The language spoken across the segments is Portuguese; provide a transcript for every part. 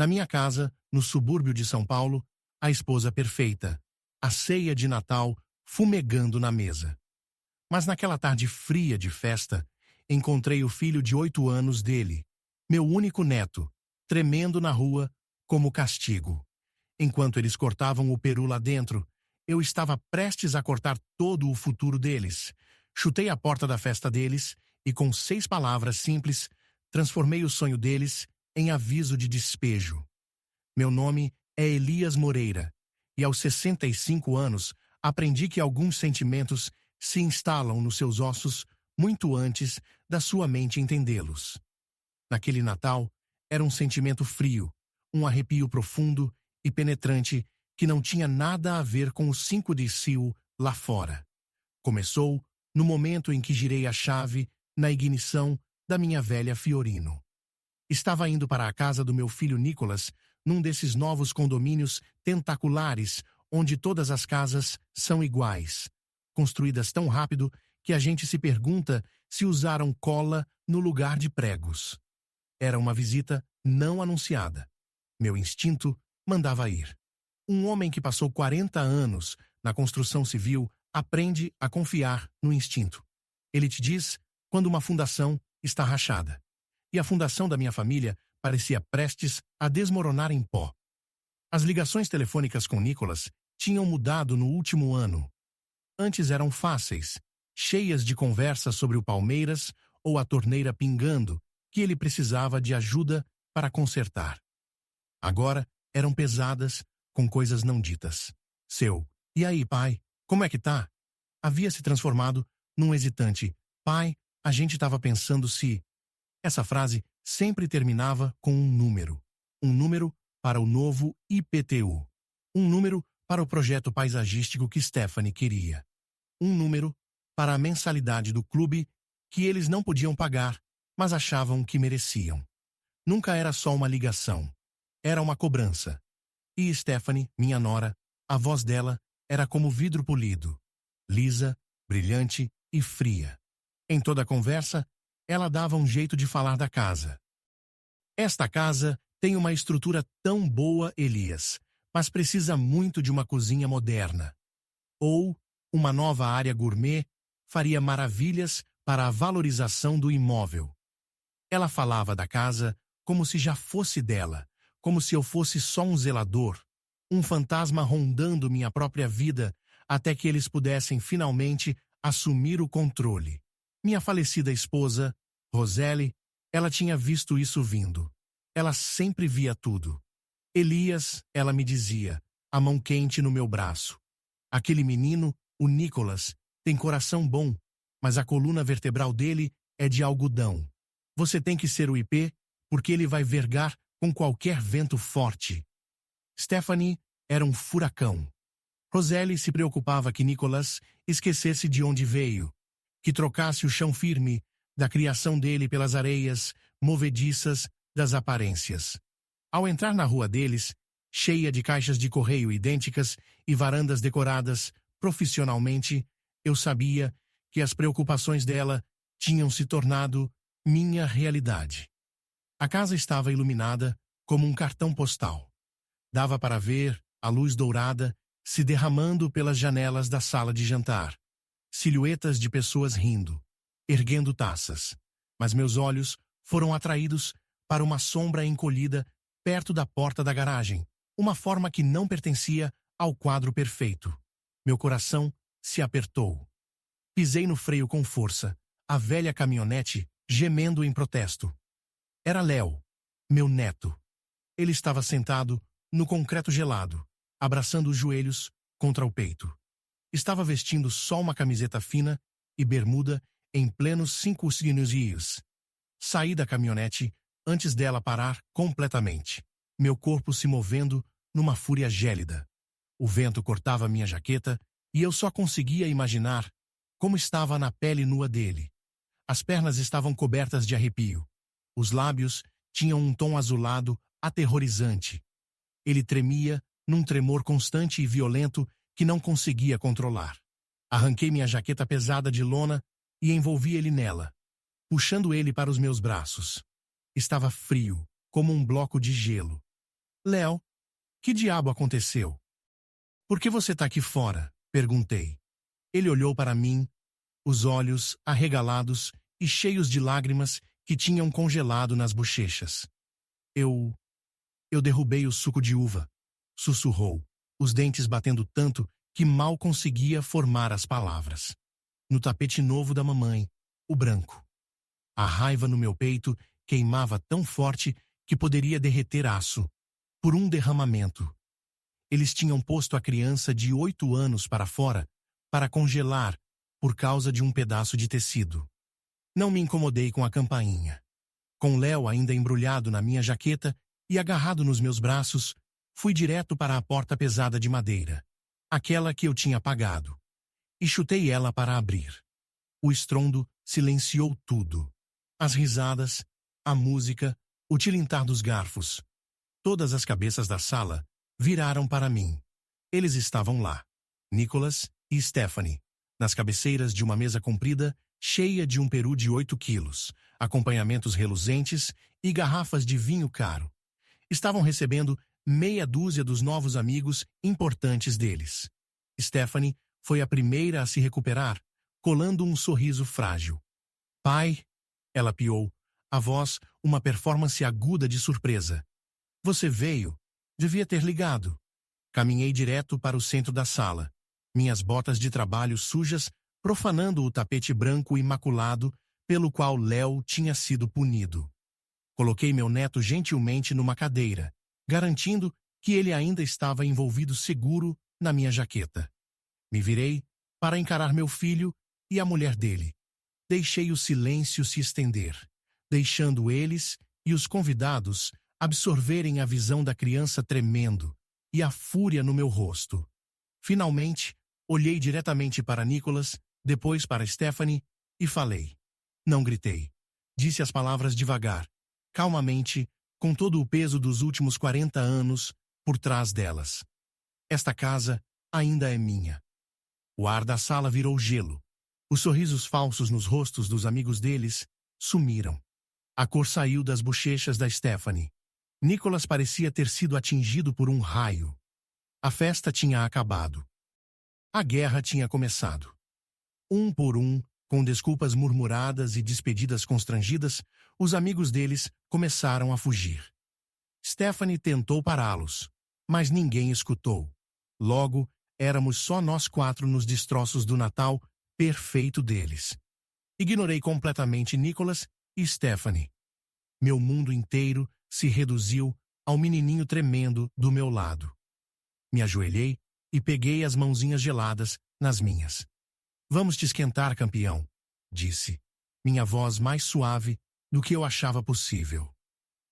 Na minha casa, no subúrbio de São Paulo, a esposa perfeita, a ceia de Natal fumegando na mesa. Mas naquela tarde fria de festa, encontrei o filho de 8 anos dele, meu único neto, tremendo na rua como castigo. Enquanto eles cortavam o peru lá dentro, eu estava prestes a cortar todo o futuro deles. Chutei a porta da festa deles e, com 6 palavras simples, transformei o sonho deles em aviso de despejo. Meu nome é Elias Moreira, e aos 65 anos aprendi que alguns sentimentos se instalam nos seus ossos muito antes da sua mente entendê-los. Naquele Natal, era um sentimento frio, um arrepio profundo e penetrante que não tinha nada a ver com o 5 de Sil lá fora. Começou no momento em que girei a chave na ignição da minha velha Fiorino. Estava indo para a casa do meu filho Nicolas, num desses novos condomínios tentaculares, onde todas as casas são iguais, construídas tão rápido que a gente se pergunta se usaram cola no lugar de pregos. Era uma visita não anunciada. Meu instinto mandava ir. Um homem que passou 40 anos na construção civil aprende a confiar no instinto. Ele te diz quando uma fundação está rachada. E a fundação da minha família parecia prestes a desmoronar em pó. As ligações telefônicas com Nicolas tinham mudado no último ano. Antes eram fáceis, cheias de conversas sobre o Palmeiras ou a torneira pingando, que ele precisava de ajuda para consertar. Agora eram pesadas, com coisas não ditas. E aí, pai, como é que tá? Havia se transformado num hesitante. Pai, a gente estava pensando se... Essa frase sempre terminava com um número. Um número para o novo IPTU. Um número para o projeto paisagístico que Stephanie queria. Um número para a mensalidade do clube que eles não podiam pagar, mas achavam que mereciam. Nunca era só uma ligação. Era uma cobrança. E Stephanie, minha nora, a voz dela era como vidro polido. Lisa, brilhante e fria. Em toda a conversa, ela dava um jeito de falar da casa. Esta casa tem uma estrutura tão boa, Elias, mas precisa muito de uma cozinha moderna. Ou uma nova área gourmet faria maravilhas para a valorização do imóvel. Ela falava da casa como se já fosse dela, como se eu fosse só um zelador, um fantasma rondando minha própria vida até que eles pudessem finalmente assumir o controle. Minha falecida esposa, Roseli, ela tinha visto isso vindo. Ela sempre via tudo. Elias, ela me dizia, a mão quente no meu braço. Aquele menino, o Nicolas, tem coração bom, mas a coluna vertebral dele é de algodão. Você tem que ser o IP, porque ele vai vergar com qualquer vento forte. Stephanie era um furacão. Roseli se preocupava que Nicolas esquecesse de onde veio, que trocasse o chão firme da criação dele pelas areias movediças das aparências. Ao entrar na rua deles, cheia de caixas de correio idênticas e varandas decoradas profissionalmente, eu sabia que as preocupações dela tinham se tornado minha realidade. A casa estava iluminada como um cartão postal. Dava para ver a luz dourada se derramando pelas janelas da sala de jantar. Silhuetas de pessoas rindo, erguendo taças. Mas meus olhos foram atraídos para uma sombra encolhida perto da porta da garagem, uma forma que não pertencia ao quadro perfeito. Meu coração se apertou. Pisei no freio com força, a velha caminhonete gemendo em protesto. Era Léo, meu neto. Ele estava sentado no concreto gelado, abraçando os joelhos contra o peito. Estava vestindo só uma camiseta fina e bermuda em plenos 5 dias. Saí da caminhonete antes dela parar completamente, meu corpo se movendo numa fúria gélida. O vento cortava minha jaqueta e eu só conseguia imaginar como estava na pele nua dele. As pernas estavam cobertas de arrepio. Os lábios tinham um tom azulado aterrorizante. Ele tremia num tremor constante e violento que não conseguia controlar. Arranquei minha jaqueta pesada de lona e envolvi ele nela, puxando ele para os meus braços. Estava frio, como um bloco de gelo. Léo, que diabo aconteceu? Por que você tá aqui fora? Perguntei. Ele olhou para mim, os olhos arregalados e cheios de lágrimas que tinham congelado nas bochechas. Eu derrubei o suco de uva, sussurrou, os dentes batendo tanto que mal conseguia formar as palavras. No tapete novo da mamãe, o branco. A raiva no meu peito queimava tão forte que poderia derreter aço, por um derramamento. Eles tinham posto a criança de 8 anos para fora para congelar por causa de um pedaço de tecido. Não me incomodei com a campainha. Com Léo ainda embrulhado na minha jaqueta e agarrado nos meus braços, fui direto para a porta pesada de madeira, aquela que eu tinha apagado, e chutei ela para abrir. O estrondo silenciou tudo. As risadas, a música, o tilintar dos garfos. Todas as cabeças da sala viraram para mim. Eles estavam lá, Nicholas e Stephanie, nas cabeceiras de uma mesa comprida, cheia de um peru de 8 quilos, acompanhamentos reluzentes e garrafas de vinho caro. Estavam recebendo meia dúzia dos novos amigos importantes deles. Stephanie foi a primeira a se recuperar, colando um sorriso frágil. Pai, ela piou, a voz uma performance aguda de surpresa. Você veio? Devia ter ligado. Caminhei direto para o centro da sala, minhas botas de trabalho sujas profanando o tapete branco imaculado pelo qual Léo tinha sido punido. Coloquei meu neto gentilmente numa cadeira, garantindo que ele ainda estava envolvido seguro na minha jaqueta. Me virei para encarar meu filho e a mulher dele. Deixei o silêncio se estender, deixando eles e os convidados absorverem a visão da criança tremendo e a fúria no meu rosto. Finalmente, olhei diretamente para Nicholas, depois para Stephanie, e falei. Não gritei. Disse as palavras devagar, calmamente, com todo o peso dos últimos 40 anos por trás delas. Esta casa ainda é minha. O ar da sala virou gelo. Os sorrisos falsos nos rostos dos amigos deles sumiram. A cor saiu das bochechas da Stephanie. Nicholas parecia ter sido atingido por um raio. A festa tinha acabado. A guerra tinha começado. Um por um, com desculpas murmuradas e despedidas constrangidas, os amigos deles começaram a fugir. Stephanie tentou pará-los, mas ninguém escutou. Logo, éramos só nós 4 nos destroços do Natal perfeito deles. Ignorei completamente Nicholas e Stephanie. Meu mundo inteiro se reduziu ao menininho tremendo do meu lado. Me ajoelhei e peguei as mãozinhas geladas nas minhas. Vamos te esquentar, campeão, disse, minha voz mais suave do que eu achava possível.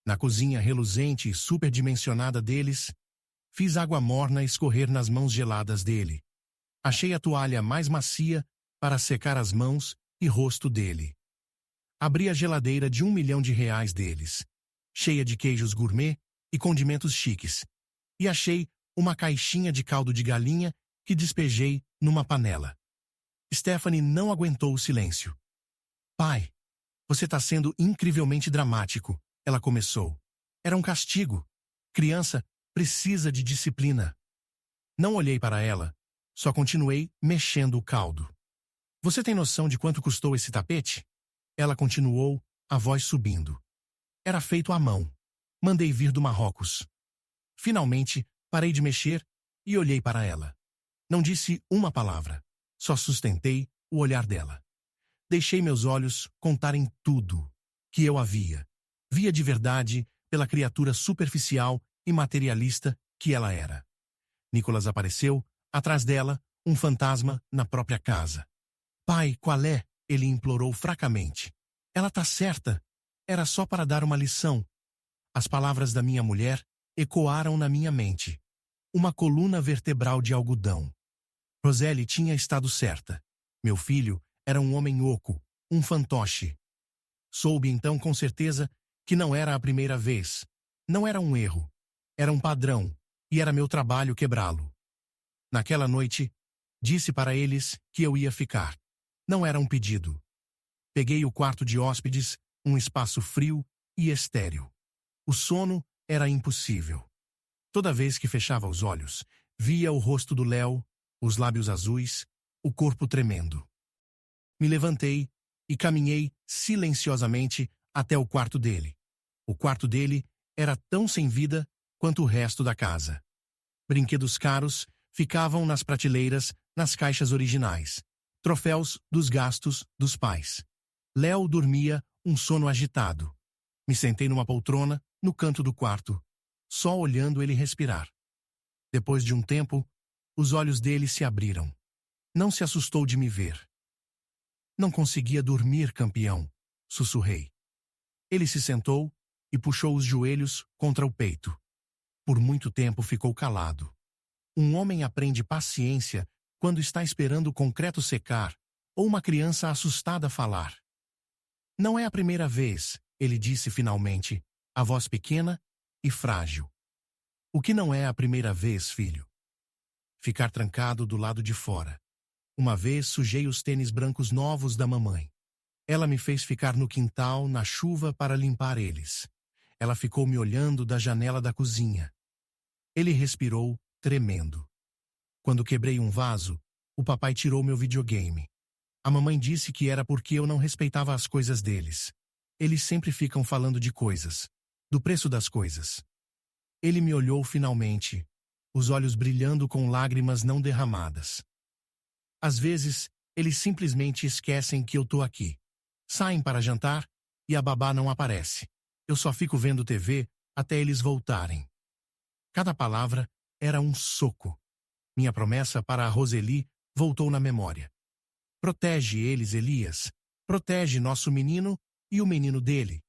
Na cozinha reluzente e superdimensionada deles, fiz água morna escorrer nas mãos geladas dele. Achei a toalha mais macia para secar as mãos e rosto dele. Abri a geladeira de R$1 milhão deles, cheia de queijos gourmet e condimentos chiques, e achei uma caixinha de caldo de galinha que despejei numa panela. Stephanie não aguentou o silêncio. Pai, você está sendo incrivelmente dramático, ela começou. Era um castigo. Criança precisa de disciplina. Não olhei para ela, só continuei mexendo o caldo. Você tem noção de quanto custou esse tapete? Ela continuou, a voz subindo. Era feito à mão. Mandei vir do Marrocos. Finalmente, parei de mexer e olhei para ela. Não disse uma palavra. Só sustentei o olhar dela. Deixei meus olhos contarem tudo que eu via de verdade pela criatura superficial e materialista que ela era. Nicholas apareceu, atrás dela, um fantasma na própria casa. Pai, qual é? Ele implorou fracamente. Ela tá certa. Era só para dar uma lição. As palavras da minha mulher ecoaram na minha mente. Uma coluna vertebral de algodão. Roseli tinha estado certa. Meu filho era um homem oco, um fantoche. Soube então com certeza que não era a primeira vez. Não era um erro. Era um padrão, e era meu trabalho quebrá-lo. Naquela noite, disse para eles que eu ia ficar. Não era um pedido. Peguei o quarto de hóspedes, um espaço frio e estéril. O sono era impossível. Toda vez que fechava os olhos, via o rosto do Léo, os lábios azuis, o corpo tremendo. Me levantei e caminhei silenciosamente até o quarto dele. O quarto dele era tão sem vida quanto o resto da casa. Brinquedos caros ficavam nas prateleiras, nas caixas originais. Troféus dos gastos dos pais. Léo dormia um sono agitado. Me sentei numa poltrona, no canto do quarto, só olhando ele respirar. Depois de um tempo, os olhos dele se abriram. Não se assustou de me ver. Não conseguia dormir, campeão, sussurrei. Ele se sentou e puxou os joelhos contra o peito. Por muito tempo ficou calado. Um homem aprende paciência quando está esperando o concreto secar ou uma criança assustada falar. Não é a primeira vez, ele disse finalmente, a voz pequena e frágil. O que não é a primeira vez, filho? Ficar trancado do lado de fora. Uma vez sujei os tênis brancos novos da mamãe. Ela me fez ficar no quintal, na chuva, para limpar eles. Ela ficou me olhando da janela da cozinha. Ele respirou, tremendo. Quando quebrei um vaso, o papai tirou meu videogame. A mamãe disse que era porque eu não respeitava as coisas deles. Eles sempre ficam falando de coisas, do preço das coisas. Ele me olhou finalmente, os olhos brilhando com lágrimas não derramadas. Às vezes, eles simplesmente esquecem que eu tô aqui. Saem para jantar e a babá não aparece. Eu só fico vendo TV até eles voltarem. Cada palavra era um soco. Minha promessa para a Roseli voltou na memória. Protege eles, Elias. Protege nosso menino e o menino dele.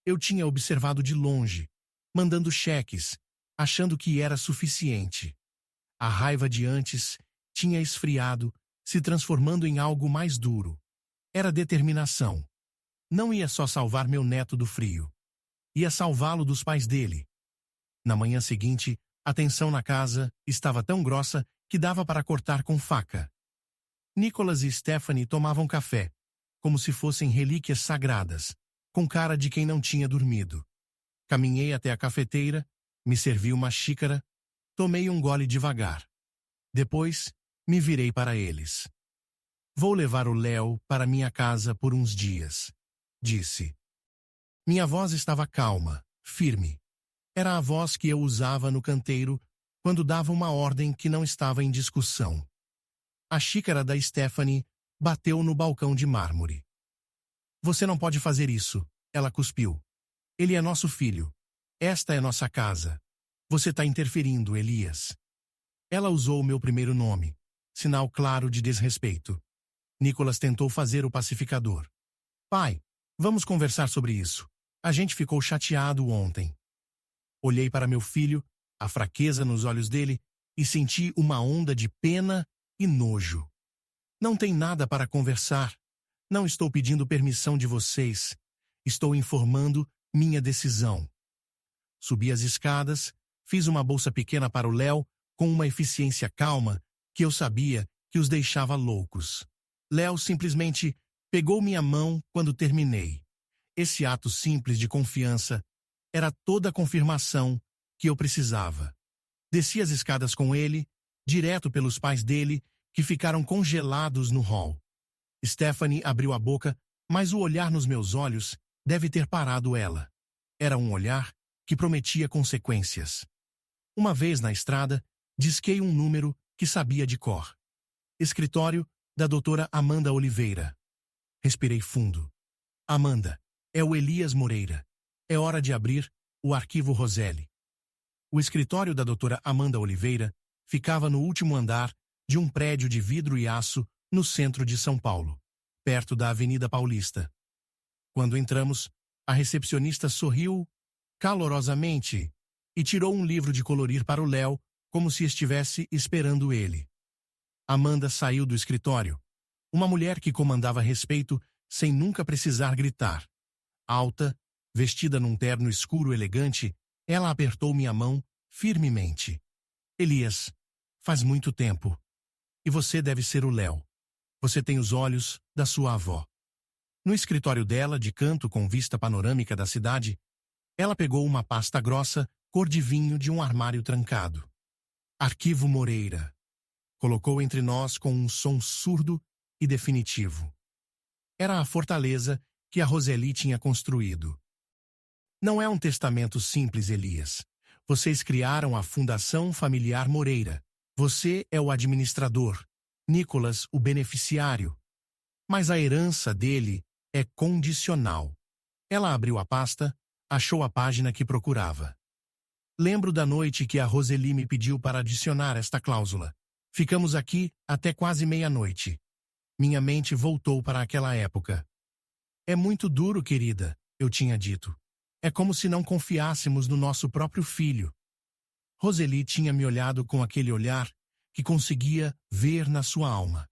Eu tinha observado de longe, mandando cheques, achando que era suficiente. A raiva de antes tinha esfriado, se transformando em algo mais duro. Era determinação. Não ia só salvar meu neto do frio. Ia salvá-lo dos pais dele. Na manhã seguinte, a tensão na casa estava tão grossa que dava para cortar com faca. Nicholas e Stephanie tomavam café, como se fossem relíquias sagradas, com cara de quem não tinha dormido. Caminhei até a cafeteira, me servi uma xícara, tomei um gole devagar. Depois, me virei para eles. Vou levar o Léo para minha casa por uns dias, disse. Minha voz estava calma, firme. Era a voz que eu usava no canteiro quando dava uma ordem que não estava em discussão. A xícara da Stephanie bateu no balcão de mármore. Você não pode fazer isso, ela cuspiu. Ele é nosso filho. Esta é nossa casa. Você está interferindo, Elias. Ela usou o meu primeiro nome, sinal claro de desrespeito. Nicholas tentou fazer o pacificador. Pai, vamos conversar sobre isso. A gente ficou chateado ontem. Olhei para meu filho, a fraqueza nos olhos dele, e senti uma onda de pena e nojo. Não tem nada para conversar. Não estou pedindo permissão de vocês. Estou informando minha decisão. Subi as escadas, fiz uma bolsa pequena para o Léo com uma eficiência calma que eu sabia que os deixava loucos. Léo simplesmente pegou minha mão quando terminei. Esse ato simples de confiança era toda a confirmação que eu precisava. Desci as escadas com ele, direto pelos pais dele, que ficaram congelados no hall. Stephanie abriu a boca, mas o olhar nos meus olhos deve ter parado ela. Era um olhar que prometia consequências. Uma vez na estrada, disquei um número que sabia de cor. Escritório da doutora Amanda Oliveira. Respirei fundo. Amanda, é o Elias Moreira. É hora de abrir o arquivo Roseli. O escritório da doutora Amanda Oliveira ficava no último andar de um prédio de vidro e aço no centro de São Paulo, perto da Avenida Paulista. Quando entramos, a recepcionista sorriu calorosamente e tirou um livro de colorir para o Léo, como se estivesse esperando ele. Amanda saiu do escritório. Uma mulher que comandava respeito sem nunca precisar gritar. Alta, vestida num terno escuro elegante, ela apertou minha mão firmemente. Elias, faz muito tempo. E você deve ser o Léo. Você tem os olhos da sua avó. No escritório dela, de canto com vista panorâmica da cidade, ela pegou uma pasta grossa cor de vinho de um armário trancado. Arquivo Moreira. Colocou entre nós com um som surdo e definitivo. Era a fortaleza que a Roseli tinha construído. Não é um testamento simples, Elias. Vocês criaram a Fundação Familiar Moreira. Você é o administrador, Nicolas o beneficiário. Mas a herança dele é condicional. Ela abriu a pasta, achou a página que procurava. Lembro da noite que a Roseli me pediu para adicionar esta cláusula. Ficamos aqui até quase meia-noite. Minha mente voltou para aquela época. É muito duro, querida, eu tinha dito. É como se não confiássemos no nosso próprio filho. Roseli tinha me olhado com aquele olhar que conseguia ver na sua alma.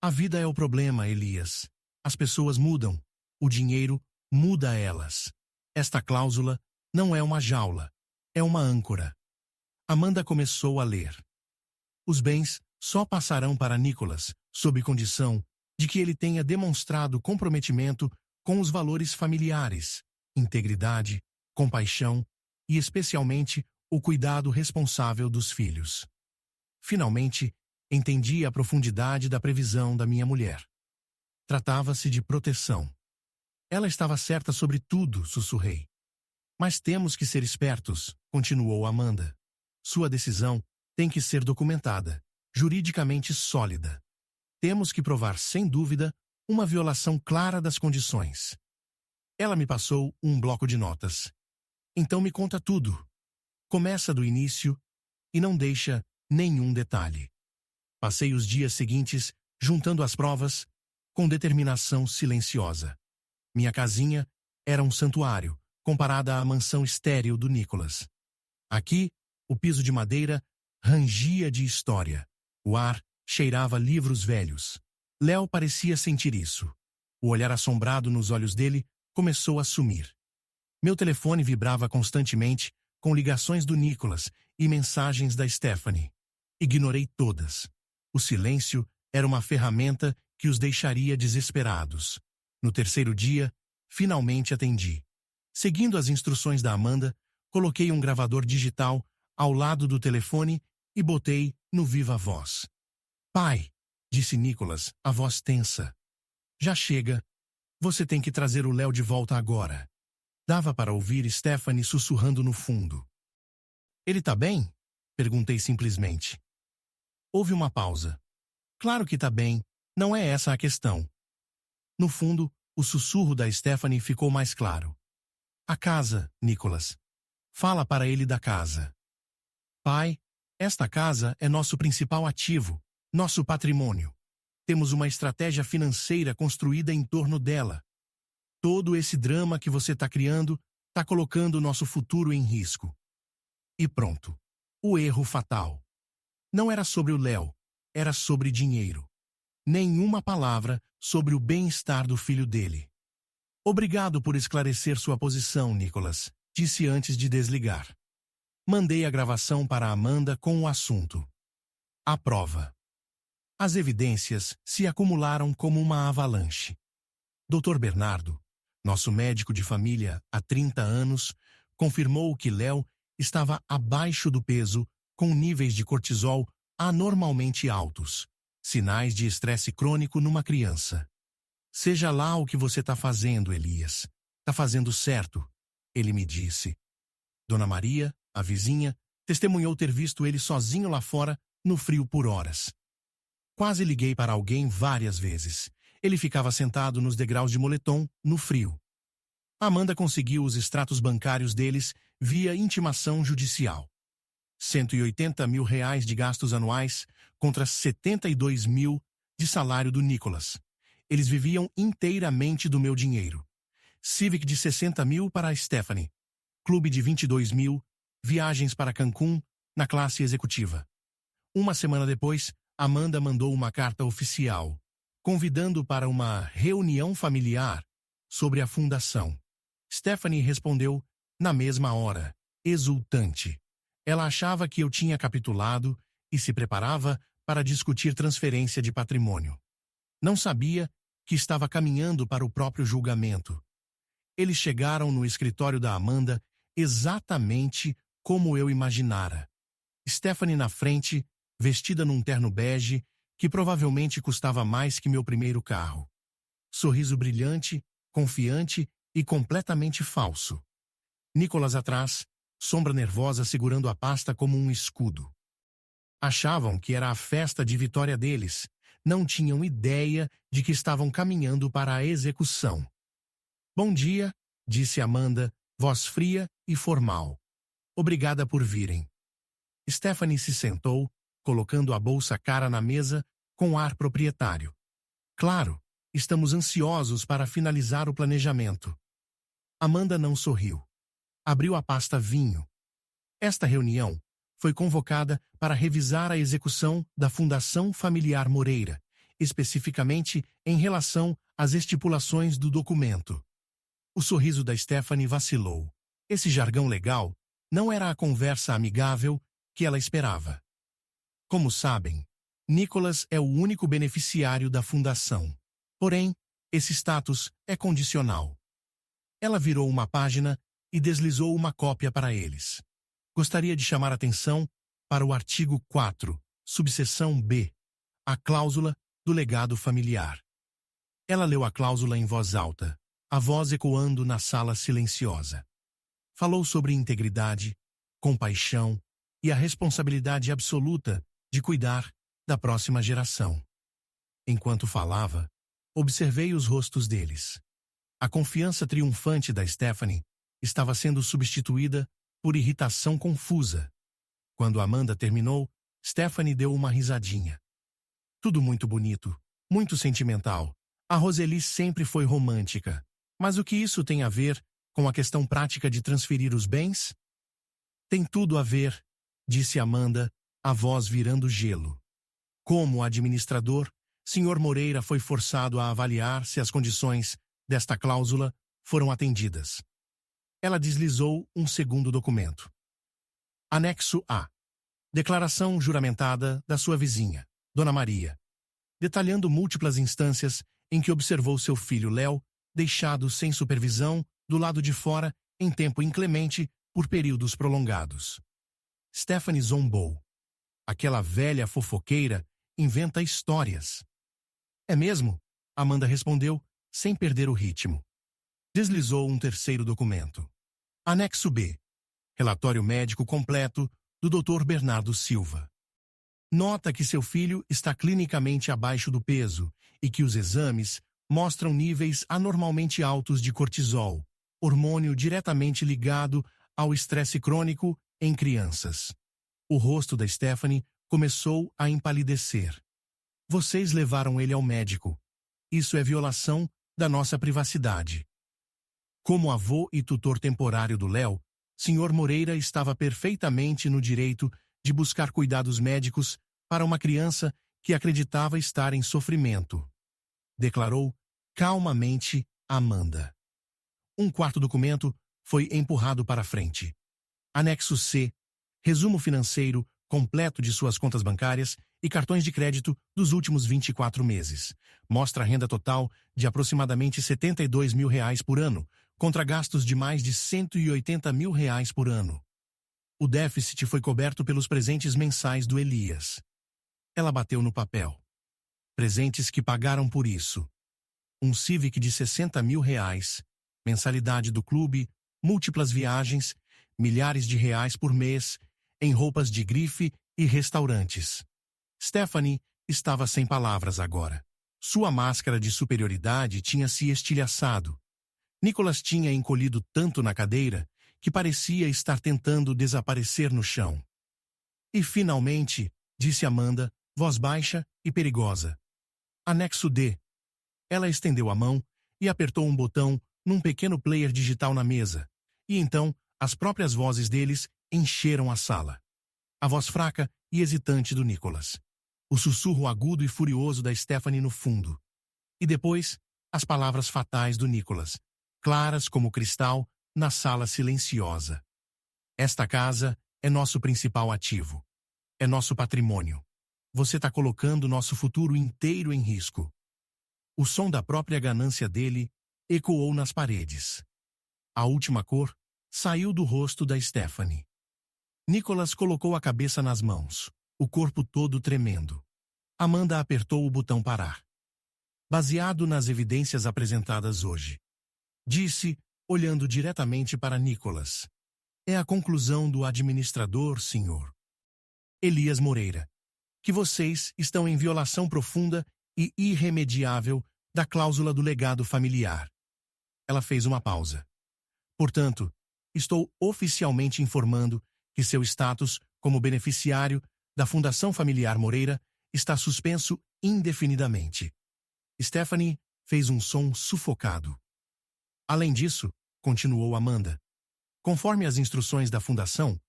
A vida é o problema, Elias. As pessoas mudam. O dinheiro muda elas. Esta cláusula não é uma jaula. É uma âncora. Amanda começou a ler. Os bens só passarão para Nicolas, sob condição de que ele tenha demonstrado comprometimento com os valores familiares, integridade, compaixão e, especialmente, o cuidado responsável dos filhos. Finalmente, entendi a profundidade da previsão da minha mulher. Tratava-se de proteção. Ela estava certa sobre tudo, sussurrei. Mas temos que ser espertos, continuou Amanda. Sua decisão tem que ser documentada, juridicamente sólida. Temos que provar, sem dúvida, uma violação clara das condições. Ela me passou um bloco de notas. Então me conta tudo. Começa do início e não deixa nenhum detalhe. Passei os dias seguintes juntando as provas com determinação silenciosa. Minha casinha era um santuário, comparada à mansão estéril do Nicolas. Aqui, o piso de madeira rangia de história. O ar cheirava livros velhos. Léo parecia sentir isso. O olhar assombrado nos olhos dele começou a sumir. Meu telefone vibrava constantemente com ligações do Nicolas e mensagens da Stephanie. Ignorei todas. O silêncio era uma ferramenta que os deixaria desesperados. No terceiro dia, finalmente atendi. Seguindo as instruções da Amanda, coloquei um gravador digital ao lado do telefone e botei no viva voz. Pai, disse Nicolas, a voz tensa. Já chega. Você tem que trazer o Léo de volta agora. Dava para ouvir Stephanie sussurrando no fundo. Ele tá bem? Perguntei simplesmente. Houve uma pausa. Claro que tá bem, não é essa a questão. No fundo, o sussurro da Stephanie ficou mais claro. A casa, Nicolas. Fala para ele da casa. Pai, esta casa é nosso principal ativo, nosso patrimônio. Temos uma estratégia financeira construída em torno dela. Todo esse drama que você está criando está colocando o nosso futuro em risco. E pronto. O erro fatal. Não era sobre o Léo, era sobre dinheiro. Nenhuma palavra sobre o bem-estar do filho dele. Obrigado por esclarecer sua posição, Nicolas, disse antes de desligar. Mandei a gravação para Amanda com o assunto. A prova. As evidências se acumularam como uma avalanche. Dr. Bernardo, nosso médico de família há 30 anos, confirmou que Léo estava abaixo do peso, com níveis de cortisol anormalmente altos, sinais de estresse crônico numa criança. Seja lá o que você está fazendo, Elias. Está fazendo certo, ele me disse. Dona Maria, a vizinha, testemunhou ter visto ele sozinho lá fora, no frio por horas. Quase liguei para alguém várias vezes. Ele ficava sentado nos degraus de moletom, no frio. Amanda conseguiu os extratos bancários deles via intimação judicial. R$ 180 mil de gastos anuais contra 72 mil de salário do Nicolas. Eles viviam inteiramente do meu dinheiro. Civic de 60 mil para a Stephanie. Clube de 22 mil, viagens para Cancún, na classe executiva. Uma semana depois, Amanda mandou uma carta oficial, convidando para uma reunião familiar sobre a fundação. Stephanie respondeu na mesma hora, exultante. Ela achava que eu tinha capitulado e se preparava para discutir transferência de patrimônio. Não sabia que estava caminhando para o próprio julgamento. Eles chegaram no escritório da Amanda exatamente como eu imaginara. Stephanie na frente, vestida num terno bege, que provavelmente custava mais que meu primeiro carro. Sorriso brilhante, confiante e completamente falso. Nicholas atrás, sombra nervosa segurando a pasta como um escudo. Achavam que era a festa de vitória deles. Não tinham ideia de que estavam caminhando para a execução. Bom dia, disse Amanda, voz fria e formal. Obrigada por virem. Stephanie se sentou, colocando a bolsa cara na mesa, com ar proprietário. Claro, estamos ansiosos para finalizar o planejamento. Amanda não sorriu. Abriu a pasta vinho. Esta reunião foi convocada para revisar a execução da Fundação Familiar Moreira, especificamente em relação às estipulações do documento. O sorriso da Stephanie vacilou. Esse jargão legal não era a conversa amigável que ela esperava. Como sabem, Nicholas é o único beneficiário da fundação. Porém, esse status é condicional. Ela virou uma página e deslizou uma cópia para eles. Gostaria de chamar atenção para o artigo 4, subseção B, a cláusula do legado familiar. Ela leu a cláusula em voz alta, a voz ecoando na sala silenciosa. Falou sobre integridade, compaixão e a responsabilidade absoluta de cuidar da próxima geração. Enquanto falava, observei os rostos deles. A confiança triunfante da Stephanie estava sendo substituída por irritação confusa. Quando Amanda terminou, Stephanie deu uma risadinha. Tudo muito bonito, muito sentimental. A Roseli sempre foi romântica. Mas o que isso tem a ver com a questão prática de transferir os bens? Tem tudo a ver, disse Amanda, a voz virando gelo. Como administrador, Sr. Moreira foi forçado a avaliar se as condições desta cláusula foram atendidas. Ela deslizou um segundo documento. Anexo A. Declaração juramentada da sua vizinha, Dona Maria, detalhando múltiplas instâncias em que observou seu filho Léo deixado sem supervisão do lado de fora em tempo inclemente por períodos prolongados. Stephanie zombou. Aquela velha fofoqueira inventa histórias. É mesmo? Amanda respondeu, sem perder o ritmo. Deslizou um terceiro documento. Anexo B. Relatório médico completo do Dr. Bernardo Silva. Nota que seu filho está clinicamente abaixo do peso e que os exames mostram níveis anormalmente altos de cortisol, hormônio diretamente ligado ao estresse crônico em crianças. O rosto da Stephanie começou a empalidecer. Vocês levaram ele ao médico. Isso é violação da nossa privacidade. Como avô e tutor temporário do Léo, Sr. Moreira estava perfeitamente no direito de buscar cuidados médicos para uma criança que acreditava estar em sofrimento, declarou calmamente Amanda. Um quarto documento foi empurrado para frente. Anexo C. Resumo financeiro completo de suas contas bancárias e cartões de crédito dos últimos 24 meses. Mostra a renda total de aproximadamente R$72 mil por ano, contra gastos de mais de R$180 mil por ano. O déficit foi coberto pelos presentes mensais do Elias. Ela bateu no papel. Presentes que pagaram por isso. Um Civic de R$60 mil, mensalidade do clube, múltiplas viagens, milhares de reais por mês, em roupas de grife e restaurantes. Stephanie estava sem palavras agora. Sua máscara de superioridade tinha se estilhaçado. Nicholas tinha encolhido tanto na cadeira que parecia estar tentando desaparecer no chão. E finalmente, disse Amanda, voz baixa e perigosa. Anexo D. Ela estendeu a mão e apertou um botão num pequeno player digital na mesa, e então as próprias vozes deles encheram a sala. A voz fraca e hesitante do Nicholas. O sussurro agudo e furioso da Stephanie no fundo. E depois, as palavras fatais do Nicholas, claras como cristal, na sala silenciosa. Esta casa é nosso principal ativo. É nosso patrimônio. Você está colocando nosso futuro inteiro em risco. O som da própria ganância dele ecoou nas paredes. A última cor saiu do rosto da Stephanie. Nicholas colocou a cabeça nas mãos, o corpo todo tremendo. Amanda apertou o botão parar. Baseado nas evidências apresentadas hoje, disse, olhando diretamente para Nicholas. É a conclusão do administrador, senhor Elias Moreira, que vocês estão em violação profunda e irremediável da cláusula do legado familiar. Ela fez uma pausa. Portanto, estou oficialmente informando que seu status como beneficiário da Fundação Familiar Moreira está suspenso indefinidamente. Stephanie fez um som sufocado. Além disso, continuou Amanda, conforme as instruções da Fundação,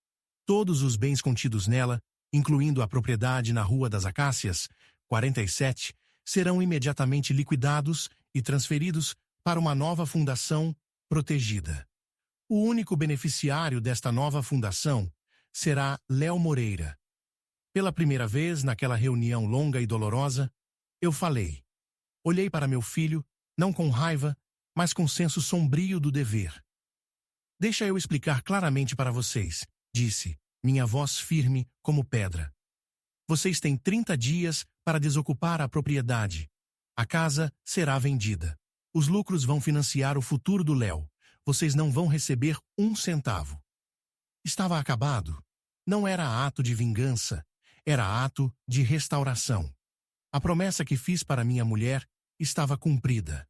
todos os bens contidos nela, incluindo a propriedade na Rua das Acácias, 47, serão imediatamente liquidados e transferidos para uma nova fundação protegida. O único beneficiário desta nova fundação será Léo Moreira. Pela primeira vez naquela reunião longa e dolorosa, eu falei. Olhei para meu filho, não com raiva, mas com senso sombrio do dever. Deixa eu explicar claramente para vocês, disse, minha voz firme como pedra. Vocês têm 30 dias para desocupar a propriedade. A casa será vendida. Os lucros vão financiar o futuro do Léo. Vocês não vão receber um centavo. Estava acabado. Não era ato de vingança, era ato de restauração. A promessa que fiz para minha mulher estava cumprida.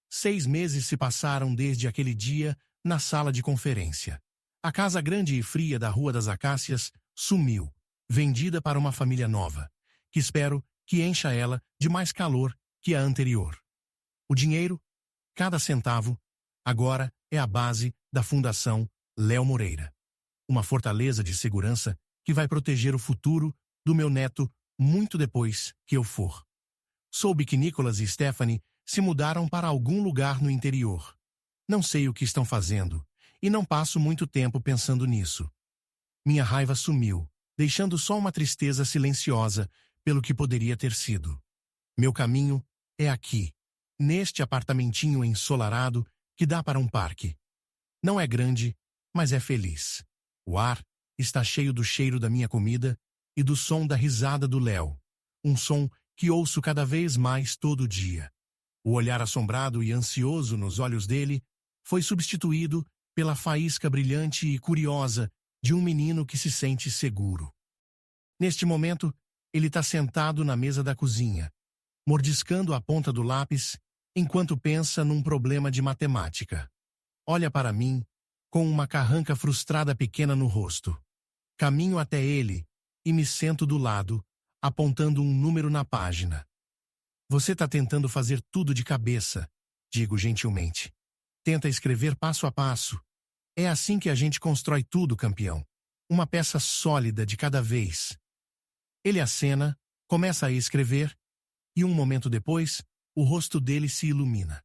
6 meses se passaram desde aquele dia na sala de conferência. A casa grande e fria da Rua das Acácias sumiu, vendida para uma família nova, que espero que encha ela de mais calor que a anterior. O dinheiro, cada centavo, agora é a base da Fundação Léo Moreira. Uma fortaleza de segurança que vai proteger o futuro do meu neto muito depois que eu for. Soube que Nicholas e Stephanie se mudaram para algum lugar no interior. Não sei o que estão fazendo, e não passo muito tempo pensando nisso. Minha raiva sumiu, deixando só uma tristeza silenciosa pelo que poderia ter sido. Meu caminho é aqui, neste apartamentinho ensolarado que dá para um parque. Não é grande, mas é feliz. O ar está cheio do cheiro da minha comida e do som da risada do Léo, um som que ouço cada vez mais todo dia. O olhar assombrado e ansioso nos olhos dele foi substituído pela faísca brilhante e curiosa de um menino que se sente seguro. Neste momento, ele está sentado na mesa da cozinha, mordiscando a ponta do lápis enquanto pensa num problema de matemática. Olha para mim com uma carranca frustrada pequena no rosto. Caminho até ele e me sento do lado, apontando um número na página. Você está tentando fazer tudo de cabeça, digo gentilmente. Tenta escrever passo a passo. É assim que a gente constrói tudo, campeão. Uma peça sólida de cada vez. Ele acena, começa a escrever, e um momento depois, o rosto dele se ilumina.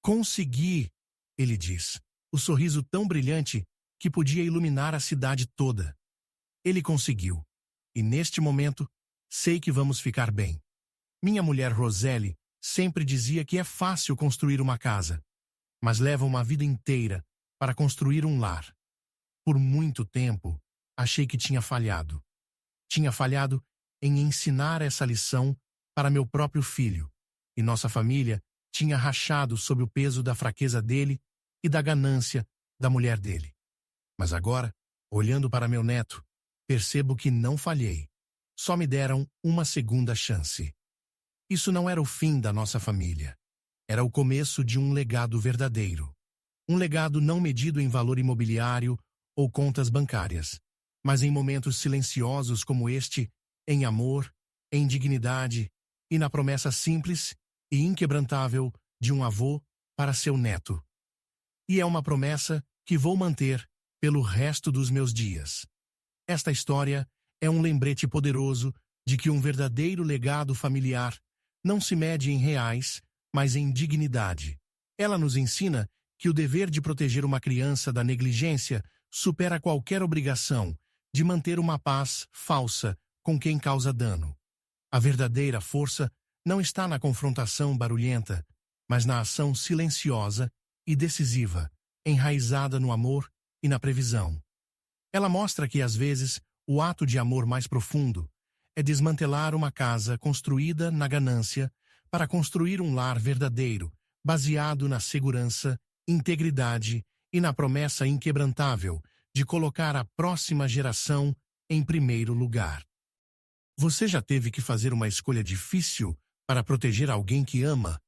Consegui, ele diz, o sorriso tão brilhante que podia iluminar a cidade toda. Ele conseguiu. E neste momento, sei que vamos ficar bem. Minha mulher Roseli sempre dizia que é fácil construir uma casa, mas leva uma vida inteira para construir um lar. Por muito tempo, achei que tinha falhado. Tinha falhado em ensinar essa lição para meu próprio filho, e nossa família tinha rachado sob o peso da fraqueza dele e da ganância da mulher dele. Mas agora, olhando para meu neto, percebo que não falhei. Só me deram uma segunda chance. Isso não era o fim da nossa família. Era o começo de um legado verdadeiro. Um legado não medido em valor imobiliário ou contas bancárias, mas em momentos silenciosos como este, em amor, em dignidade e na promessa simples e inquebrantável de um avô para seu neto. E é uma promessa que vou manter pelo resto dos meus dias. Esta história é um lembrete poderoso de que um verdadeiro legado familiar não se mede em reais, mas em dignidade. Ela nos ensina que o dever de proteger uma criança da negligência supera qualquer obrigação de manter uma paz falsa com quem causa dano. A verdadeira força não está na confrontação barulhenta, mas na ação silenciosa e decisiva, enraizada no amor e na previsão. Ela mostra que, às vezes, o ato de amor mais profundo é desmantelar uma casa construída na ganância para construir um lar verdadeiro, baseado na segurança, integridade e na promessa inquebrantável de colocar a próxima geração em primeiro lugar. Você já teve que fazer uma escolha difícil para proteger alguém que ama